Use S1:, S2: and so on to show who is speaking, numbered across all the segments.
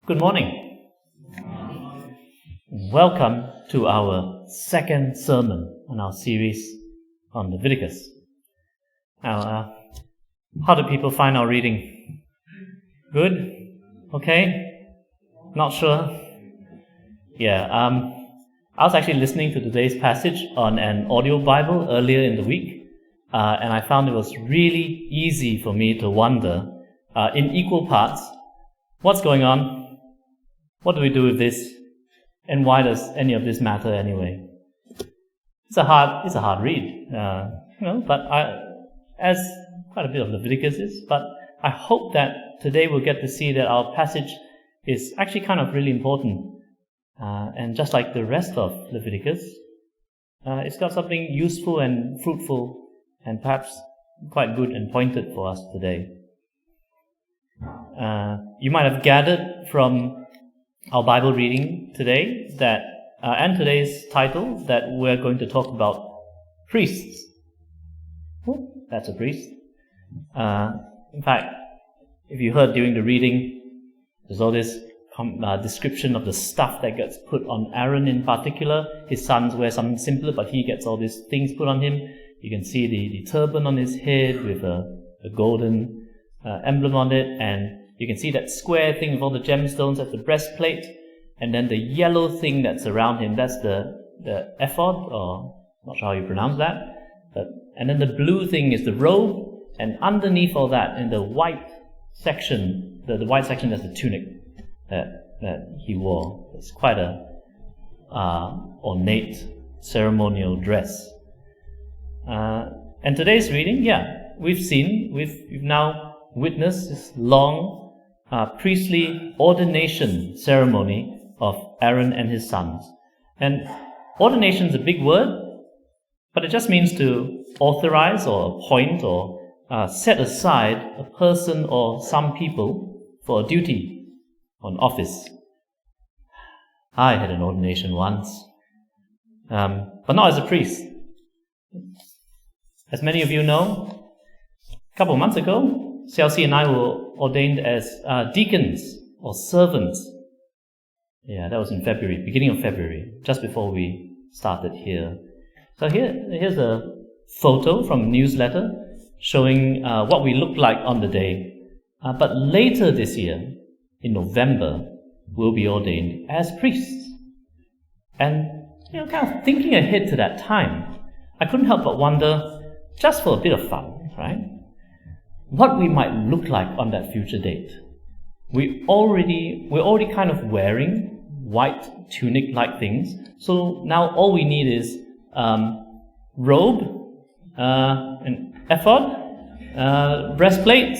S1: Good morning. Welcome to our second sermon on our series on Leviticus. Now, how do people find our reading? Good? Okay? Not sure? Yeah, I was actually listening to today's passage on an audio Bible earlier in the week, and I found it was really easy for me to wonder, in equal parts, what's going on? What do we do with this? And why does any of this matter anyway? It's a hard read, but as quite a bit of Leviticus is, but I hope that today we'll get to see that our passage is actually kind of really important. And just like the rest of Leviticus, it's got something useful and fruitful and perhaps quite good and pointed for us today. You might have gathered from our Bible reading today that and today's title that we're going to talk about priests. Oh, that's a priest. In fact, if you heard during the reading, there's all this description of the stuff that gets put on Aaron in particular. His sons wear something simpler, but he gets all these things put on him. You can see the turban on his head with a golden emblem on it, and you can see that square thing with all the gemstones at the breastplate, and then the yellow thing that's around him, that's the ephod, or not sure how you pronounce that. And then the blue thing is the robe, and underneath all that, in the white section, the white section, that's the tunic that he wore. It's quite a ornate ceremonial dress. And today's reading, we've now witnessed this long priestly ordination ceremony of Aaron and his sons. And ordination is a big word, but it just means to authorize or appoint or set aside a person or some people for a duty or an office. I had an ordination once, but not as a priest. As many of you know, a couple of months ago, CLC and I were ordained as deacons or servants. Yeah, that was in February, beginning of February, just before we started here. So here's a photo from a newsletter showing what we looked like on the day. But later this year, in November, we'll be ordained as priests. And kind of thinking ahead to that time, I couldn't help but wonder, just for a bit of fun, right? What we might look like on that future date. We're already kind of wearing white tunic-like things. So now all we need is robe, an ephod, breastplate,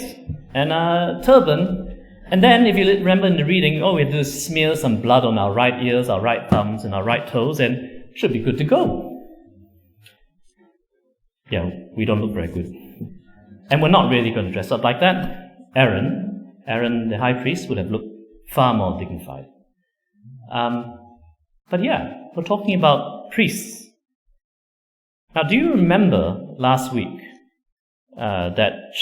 S1: and a turban. And then, if you remember in the reading, all we have to do is smear some blood on our right ears, our right thumbs, and our right toes, and should be good to go. Yeah, we don't look very good. And we're not really going to dress up like that. Aaron, the high priest, would have looked far more dignified. But we're talking about priests. Now, do you remember last week that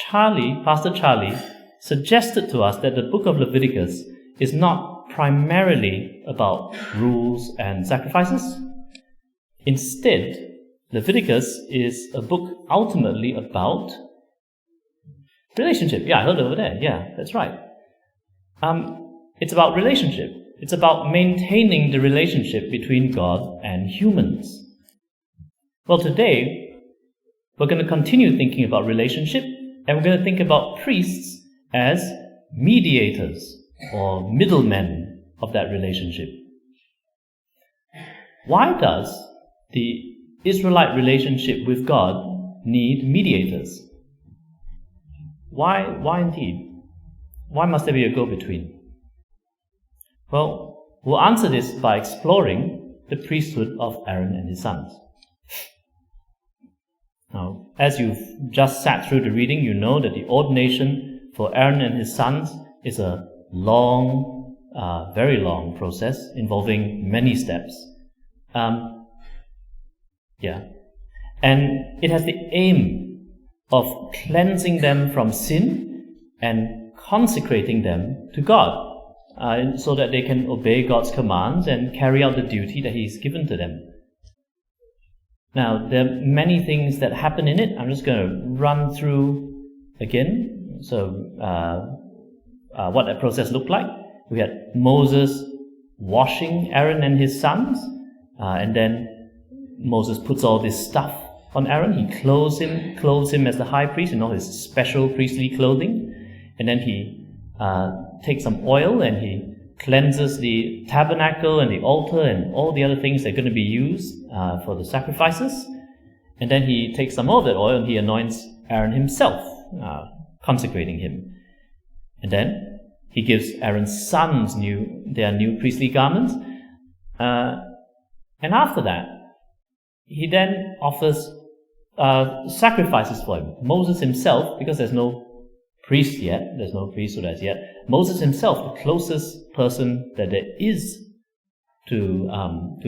S1: Pastor Charlie, suggested to us that the book of Leviticus is not primarily about rules and sacrifices? Instead, Leviticus is a book ultimately about relationship. Yeah, I heard over there. Yeah, that's right. It's about relationship. It's about maintaining the relationship between God and humans. Well, today, we're going to continue thinking about relationship, and we're going to think about priests as mediators or middlemen of that relationship. Why does the Israelite relationship with God need mediators? Why indeed? Why must there be a go-between? Well, we'll answer this by exploring the priesthood of Aaron and his sons. Now, as you've just sat through the reading, you know that the ordination for Aaron and his sons is a long, very long process involving many steps. And it has the aim of cleansing them from sin and consecrating them to God. so that they can obey God's commands and carry out the duty that He's given to them. Now, there are many things that happen in it. I'm just going to run through again. So, what that process looked like. We had Moses washing Aaron and his sons, and then Moses puts all this stuff on Aaron. He clothes him as the high priest in all his special priestly clothing, and then he takes some oil and he cleanses the tabernacle and the altar and all the other things that are going to be used for the sacrifices. And then he takes some more of that oil and he anoints Aaron himself, consecrating him. And then he gives Aaron's sons their new priestly garments. And after that, he then offers sacrifices for him. Moses himself, because there's no priesthood as yet, Moses himself, the closest person that there is to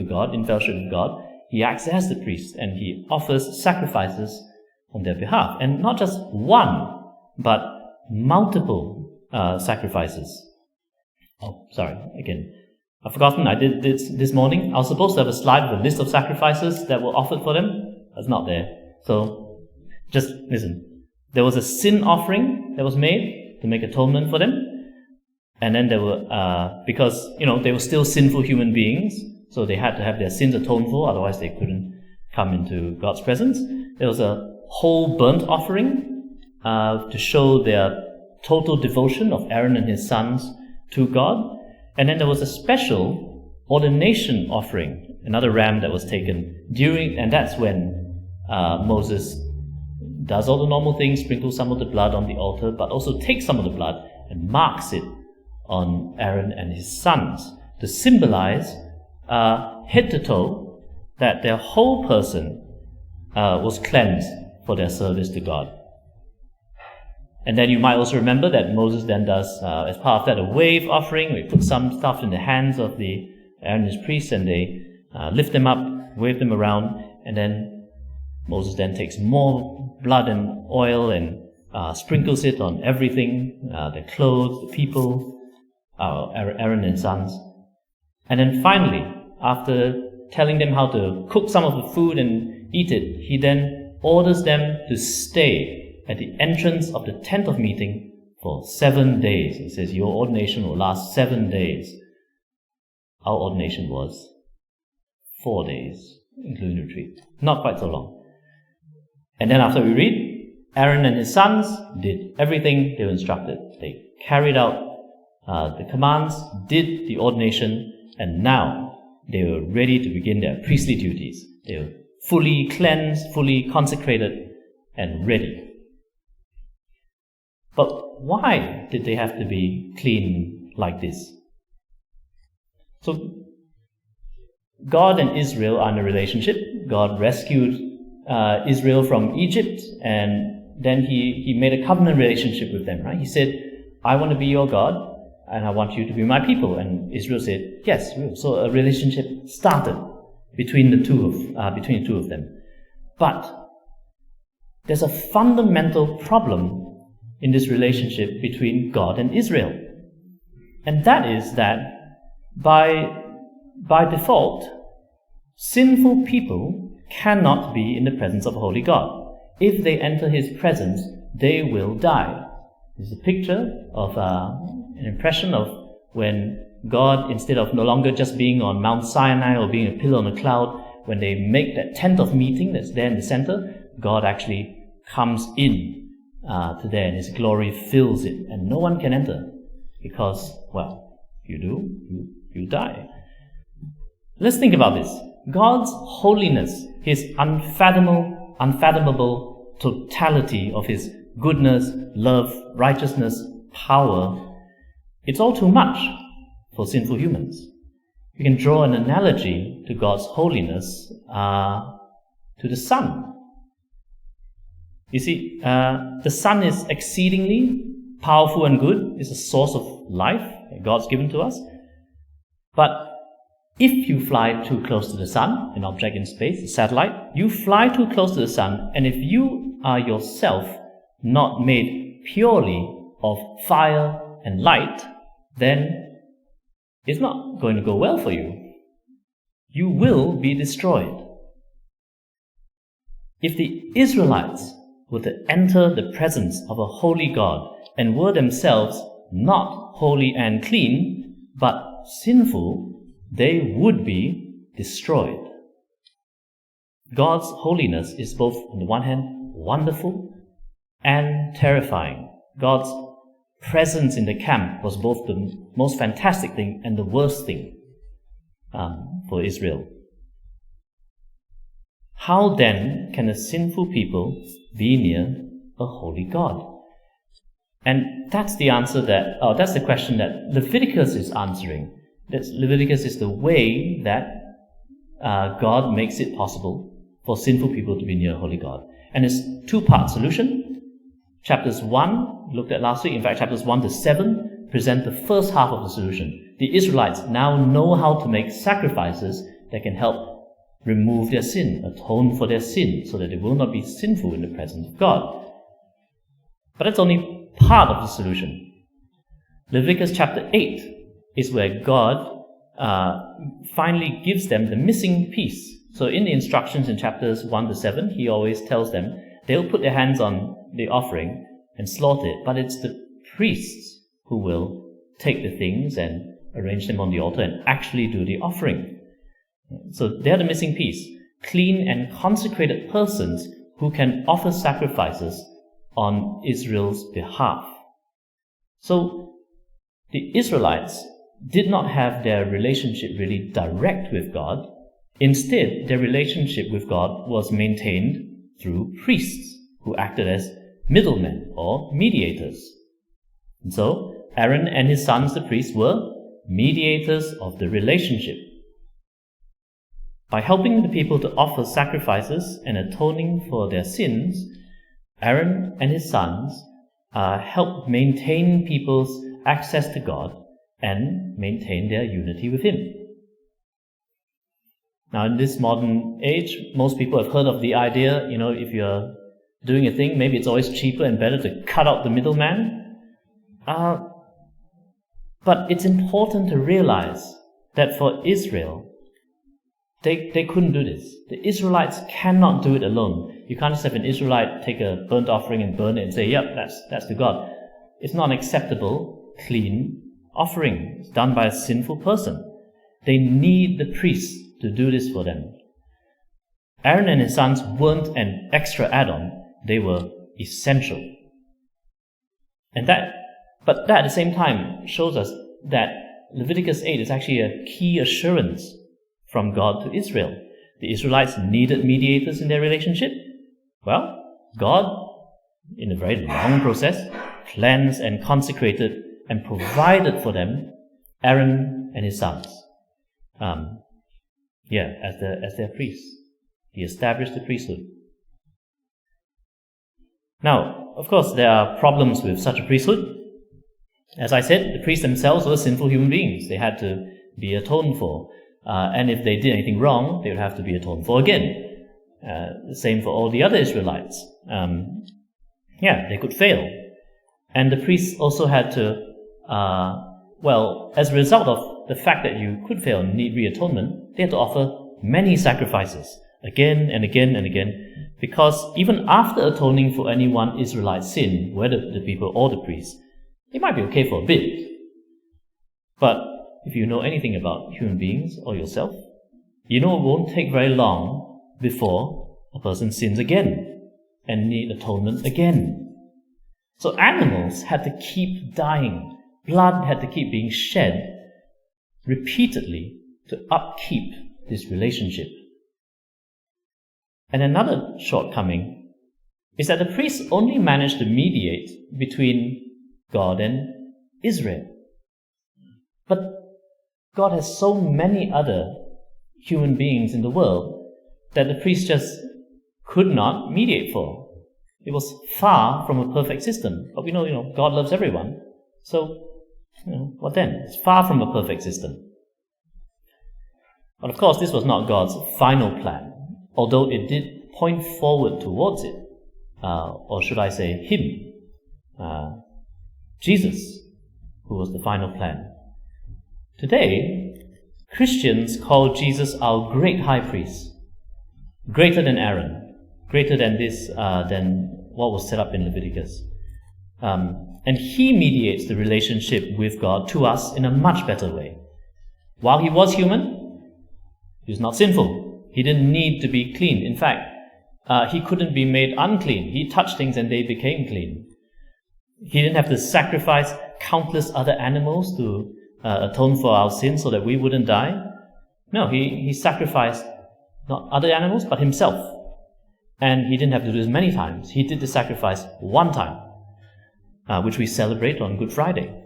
S1: God, in fellowship with God, he acts as the priest and he offers sacrifices on their behalf. And not just one, but multiple sacrifices. Oh, sorry, again. I've forgotten, I did this morning. I was supposed to have a slide with a list of sacrifices that were offered for them. That's not there. So, just listen. There was a sin offering that was made to make atonement for them. And then there were, because, they were still sinful human beings, so they had to have their sins atoned for, otherwise they couldn't come into God's presence. There was a whole burnt offering to show their total devotion of Aaron and his sons to God. And then there was a special ordination offering, another ram that was taken and that's when Moses does all the normal things, sprinkles some of the blood on the altar, but also takes some of the blood and marks it on Aaron and his sons to symbolize head to toe that their whole person was cleansed for their service to God. And then you might also remember that Moses then does, as part of that, a wave offering. We put some stuff in the hands of the Aaron and his priests, and they lift them up, wave them around, and then Moses then takes more blood and oil and sprinkles it on everything, their clothes, the people, Aaron and sons. And then finally, after telling them how to cook some of the food and eat it, he then orders them to stay at the entrance of the tent of meeting for 7 days. He says, your ordination will last 7 days. Our ordination was 4 days, including retreat. Not quite so long. And then after we read, Aaron and his sons did everything they were instructed. They carried out the commands, did the ordination, and now they were ready to begin their priestly duties. They were fully cleansed, fully consecrated, and ready. But why did they have to be clean like this? So, God and Israel are in a relationship. God rescued Israel from Egypt, and then he made a covenant relationship with them, right? He said, I want to be your God, and I want you to be my people. And Israel said, yes. So a relationship started between the two of them. But there's a fundamental problem in this relationship between God and Israel. And that is that by default, sinful people cannot be in the presence of a holy God. If they enter His presence, they will die. This is a picture of an impression of when God, instead of no longer just being on Mount Sinai or being a pillar on a cloud, when they make that tent of meeting that's there in the center, God actually comes in to there, and His glory fills it, and no one can enter because, well, you die. Let's think about this. God's holiness, His unfathomable totality of His goodness, love, righteousness, power, it's all too much for sinful humans. We can draw an analogy to God's holiness to the sun. You see, the sun is exceedingly powerful and good. It's a source of life that God's given to us. But if you fly too close to the sun, an object in space, a satellite, you fly too close to the sun, and if you are yourself not made purely of fire and light, then it's not going to go well for you. You will be destroyed. If the Israelites were to enter the presence of a holy God and were themselves not holy and clean, but sinful, they would be destroyed. God's holiness is both, on the one hand, wonderful and terrifying. God's presence in the camp was both the most fantastic thing and the worst thing for Israel. How then can a sinful people be near a holy God? And that's the answer that's the question that Leviticus is answering. Leviticus is the way that God makes it possible for sinful people to be near a holy God. And it's a two-part solution. Chapters 1, looked at last week, in fact, chapters 1 to 7 present the first half of the solution. The Israelites now know how to make sacrifices that can help remove their sin, atone for their sin, so that they will not be sinful in the presence of God. But that's only part of the solution. Leviticus chapter 8 is where God finally gives them the missing piece. So in the instructions in chapters 1 to 7, he always tells them they'll put their hands on the offering and slaughter it, but it's the priests who will take the things and arrange them on the altar and actually do the offering. So they're the missing piece. Clean and consecrated persons who can offer sacrifices on Israel's behalf. So the Israelites did not have their relationship really direct with God. Instead, their relationship with God was maintained through priests who acted as middlemen or mediators. And so, Aaron and his sons, the priests, were mediators of the relationship. By helping the people to offer sacrifices and atoning for their sins, Aaron and his sons helped maintain people's access to God and maintain their unity with Him. Now, in this modern age, most people have heard of the idea, if you're doing a thing, maybe it's always cheaper and better to cut out the middleman. But it's important to realize that for Israel, they couldn't do this. The Israelites cannot do it alone. You can't just have an Israelite take a burnt offering and burn it and say, yep, that's to God. It's not an acceptable, clean offering. It's done by a sinful person. They need the priests to do this for them. Aaron and his sons weren't an extra add-on. They were essential. But that at the same time shows us that Leviticus 8 is actually a key assurance from God to Israel. The Israelites needed mediators in their relationship. Well, God, in a very long process, cleansed and consecrated and provided for them Aaron and his sons. As their priests. He established the priesthood. Now, of course, there are problems with such a priesthood. As I said, the priests themselves were sinful human beings. They had to be atoned for. And if they did anything wrong, they would have to be atoned for again. The same for all the other Israelites. They could fail. And the priests also had to, as a result of the fact that you could fail and need re-atonement, they had to offer many sacrifices, again and again and again, because even after atoning for any one Israelite sin, whether the people or the priests, it might be okay for a bit. But if you know anything about human beings or yourself, you know it won't take very long before a person sins again and need atonement again. So animals had to keep dying. Blood had to keep being shed repeatedly to upkeep this relationship. And another shortcoming is that the priests only managed to mediate between God and Israel. But God has so many other human beings in the world that the priests just could not mediate for. It was far from a perfect system. But we know, God loves everyone. So, what then? It's far from a perfect system. But of course, this was not God's final plan, although it did point forward towards it. Or should I say, Him. Jesus, who was the final plan. Today, Christians call Jesus our great high priest, greater than Aaron, greater than than what was set up in Leviticus. And he mediates the relationship with God to us in a much better way. While he was human, he was not sinful. He didn't need to be clean. In fact, he couldn't be made unclean. He touched things and they became clean. He didn't have to sacrifice countless other animals to atone for our sins so that we wouldn't die. No, he sacrificed not other animals, but himself. And he didn't have to do this many times. He did the sacrifice one time, which we celebrate on Good Friday.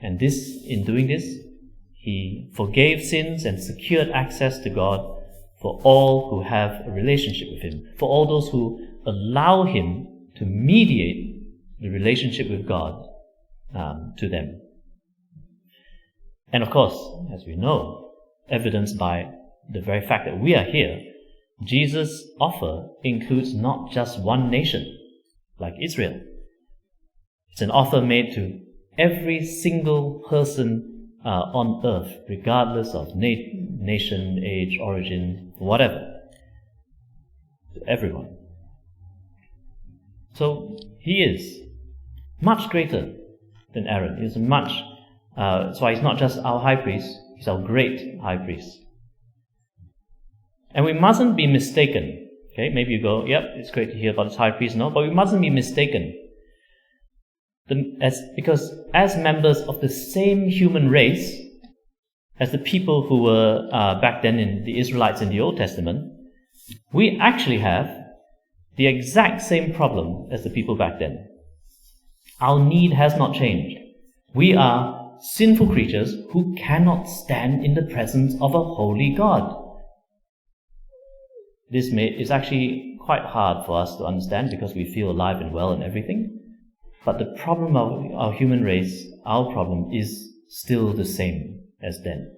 S1: And in doing this, he forgave sins and secured access to God for all who have a relationship with him, for all those who allow him to mediate the relationship with God to them. And of course, as we know, evidenced by the very fact that we are here, Jesus' offer includes not just one nation, like Israel. It's an offer made to every single person on earth, regardless of nation, age, origin, whatever. To everyone. So he is much greater than Aaron. He's that's why he's not just our high priest, he's our great high priest. And we mustn't be mistaken. Okay, maybe you go, yep, it's great to hear about this high priest. No, but we mustn't be mistaken. Because as members of the same human race as the people who were back then in the Israelites in the Old Testament, we actually have the exact same problem as the people back then. Our need has not changed. We are sinful creatures who cannot stand in the presence of a holy God. This is actually quite hard for us to understand because we feel alive and well and everything. But the problem of our human race, our problem, is still the same as then.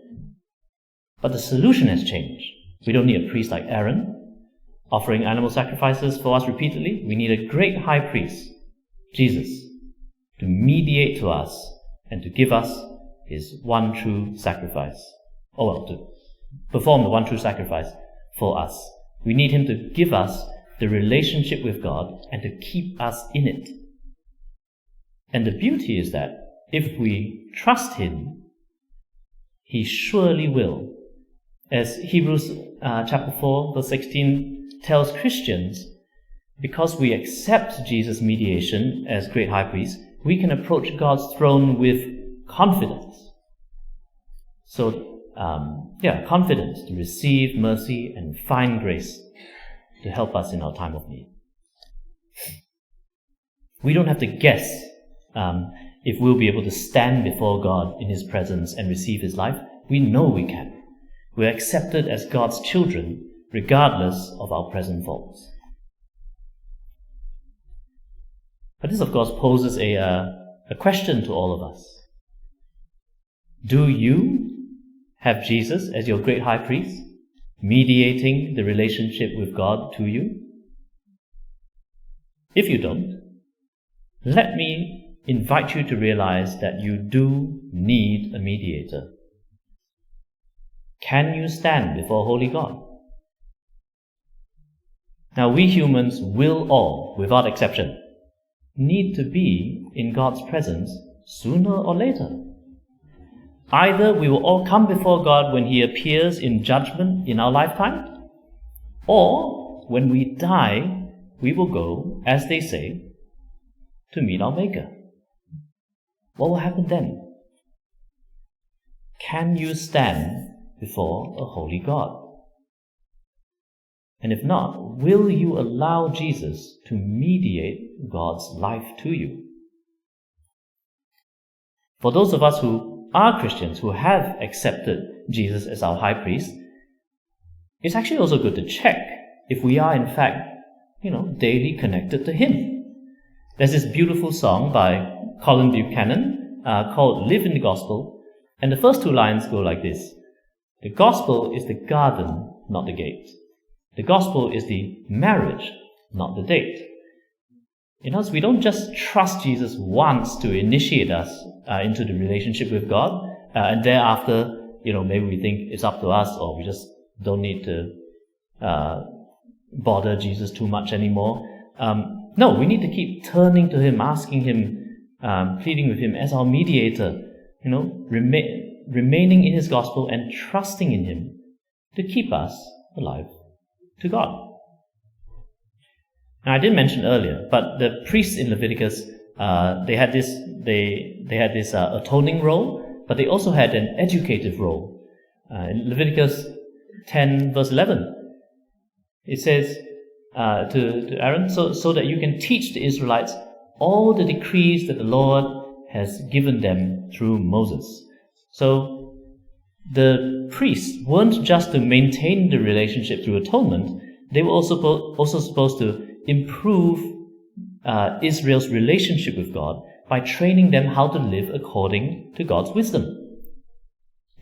S1: But the solution has changed. We don't need a priest like Aaron offering animal sacrifices for us repeatedly. We need a great high priest, Jesus, to mediate to us and to give us his one true sacrifice. To perform the one true sacrifice for us. We need him to give us the relationship with God and to keep us in it. And the beauty is that if we trust him, he surely will. As Hebrews chapter 4 verse 16 tells Christians, because we accept Jesus' mediation as great high priest, we can approach God's throne with confidence. So, confidence to receive mercy and find grace to help us in our time of need. We don't have to guess if we'll be able to stand before God in his presence and receive his life. We know we can. We're accepted as God's children regardless of our present faults. But this, of course, poses a question to all of us. Do you have Jesus as your great high priest, mediating the relationship with God to you? If you don't, let me invite you to realize that you do need a mediator. Can you stand before holy God? Now, we humans will all, without exception, need to be in God's presence sooner or later. Either we will all come before God when he appears in judgment in our lifetime, or when we die, we will go, as they say, to meet our Maker. What will happen then? Can you stand before a holy God? And if not, will you allow Jesus to mediate God's life to you? For those of us who are Christians, who have accepted Jesus as our high priest, it's actually also good to check if we are in fact, daily connected to him. There's this beautiful song by Colin Buchanan called Live in the Gospel, and the first two lines go like this. The gospel is the garden, not the gate. The gospel is the marriage, not the date. In other words, we don't just trust Jesus once to initiate us into the relationship with God, and thereafter, maybe we think it's up to us, or we just don't need to bother Jesus too much anymore. No, we need to keep turning to Him, asking Him, pleading with Him as our mediator, remaining in His gospel and trusting in Him to keep us alive to God. Now, I didn't mention earlier, but the priests in Leviticus, they had this atoning role, but they also had an educative role. In Leviticus 10 verse 11, it says to Aaron, so that you can teach the Israelites all the decrees that the Lord has given them through Moses. So the priests weren't just to maintain the relationship through atonement, they were also supposed to improve Israel's relationship with God by training them how to live according to God's wisdom.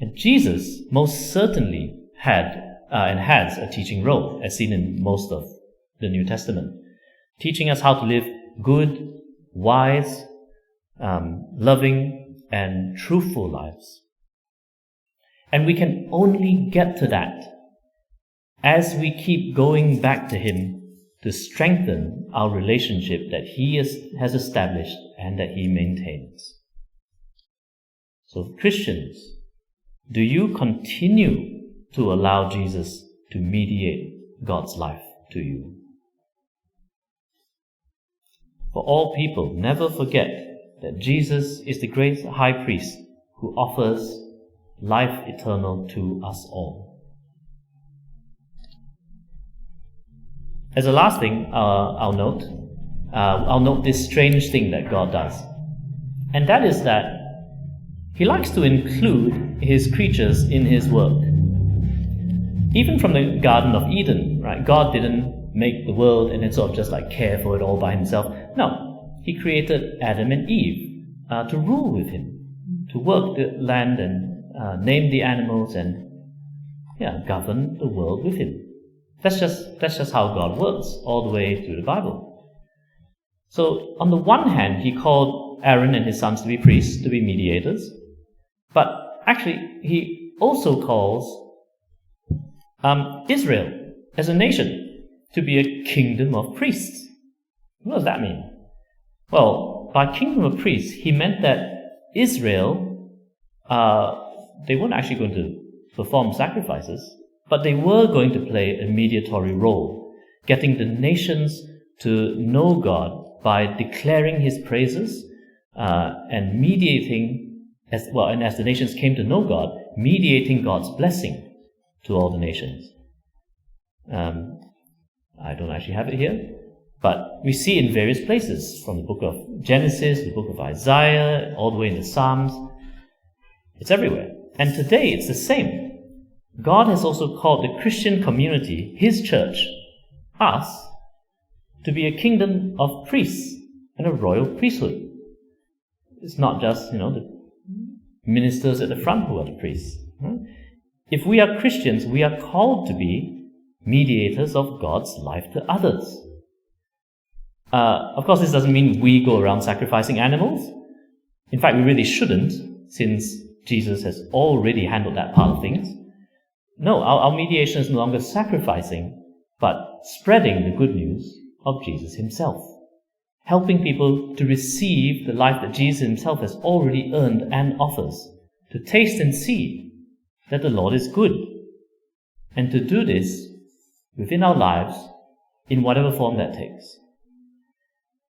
S1: And Jesus most certainly had and has a teaching role, as seen in most of the New Testament, teaching us how to live good, wise, loving, and truthful lives. And we can only get to that as we keep going back to Him to strengthen our relationship that He has established and that He maintains. So, Christians, do you continue to allow Jesus to mediate God's life to you? For all people, never forget that Jesus is the great high priest who offers life eternal to us all. As a last thing, I'll note this strange thing that God does. And that is that He likes to include His creatures in His work. Even from the Garden of Eden, right? God didn't make the world and then sort of just care for it all by Himself. No, He created Adam and Eve to rule with Him, to work the land and name the animals and govern the world with Him. That's just how God works all the way through the Bible. So on the one hand, He called Aaron and his sons to be priests, to be mediators, but actually He also calls Israel as a nation to be a kingdom of priests. What does that mean? Well, by kingdom of priests, He meant that Israel, they weren't actually going to perform sacrifices, but they were going to play a mediatory role, getting the nations to know God by declaring His praises and mediating, as the nations came to know God, mediating God's blessing to all the nations. I don't actually have it here, but we see in various places, from the book of Genesis, the book of Isaiah, all the way into Psalms. It's everywhere. And today it's the same. God has also called the Christian community, His church, us, to be a kingdom of priests and a royal priesthood. It's not just, the ministers at the front who are the priests. Right? If we are Christians, we are called to be mediators of God's life to others. Of course, this doesn't mean we go around sacrificing animals. In fact, we really shouldn't, since Jesus has already handled that part of things. No, our mediation is no longer sacrificing, but spreading the good news of Jesus Himself, helping people to receive the life that Jesus Himself has already earned and offers, to taste and see that the Lord is good, and to do this within our lives in whatever form that takes.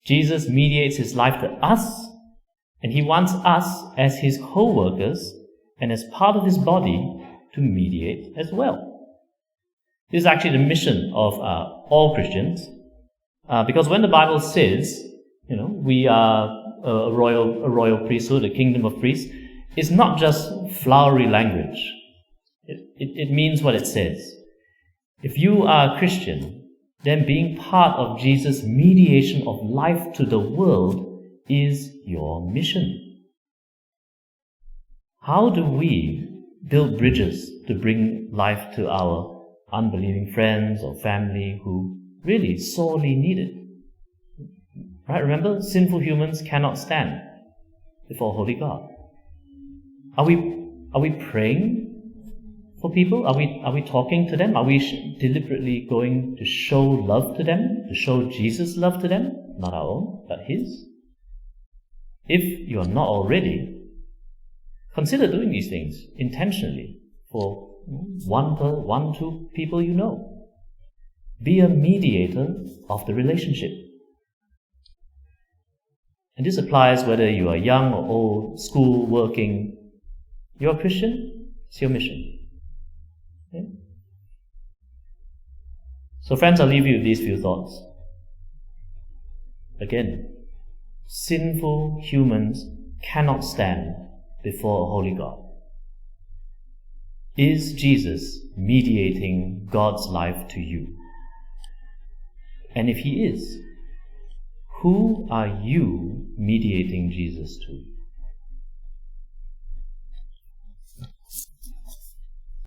S1: Jesus mediates His life to us, and He wants us as His co-workers and as part of His body to mediate as well. This is actually the mission of all Christians, because when the Bible says, we are a royal priesthood, a kingdom of priests, it's not just flowery language. It means what it says. If you are a Christian, then being part of Jesus' mediation of life to the world is your mission. How do we build bridges to bring life to our unbelieving friends or family who really sorely need it? Right? Remember, sinful humans cannot stand before holy God. Are we Are we praying for people? Are we talking to them? Are we deliberately going to show love to them, to show Jesus' love to them? Not our own, but His. If you are not already, consider doing these things intentionally for two people you know. Be a mediator of the relationship. And this applies whether you are young or old, school, working. You're a Christian, it's your mission. Okay? So friends, I'll leave you with these few thoughts. Again, sinful humans cannot stand before a holy God. Is Jesus mediating God's life to you? And if He is, who are you mediating Jesus to?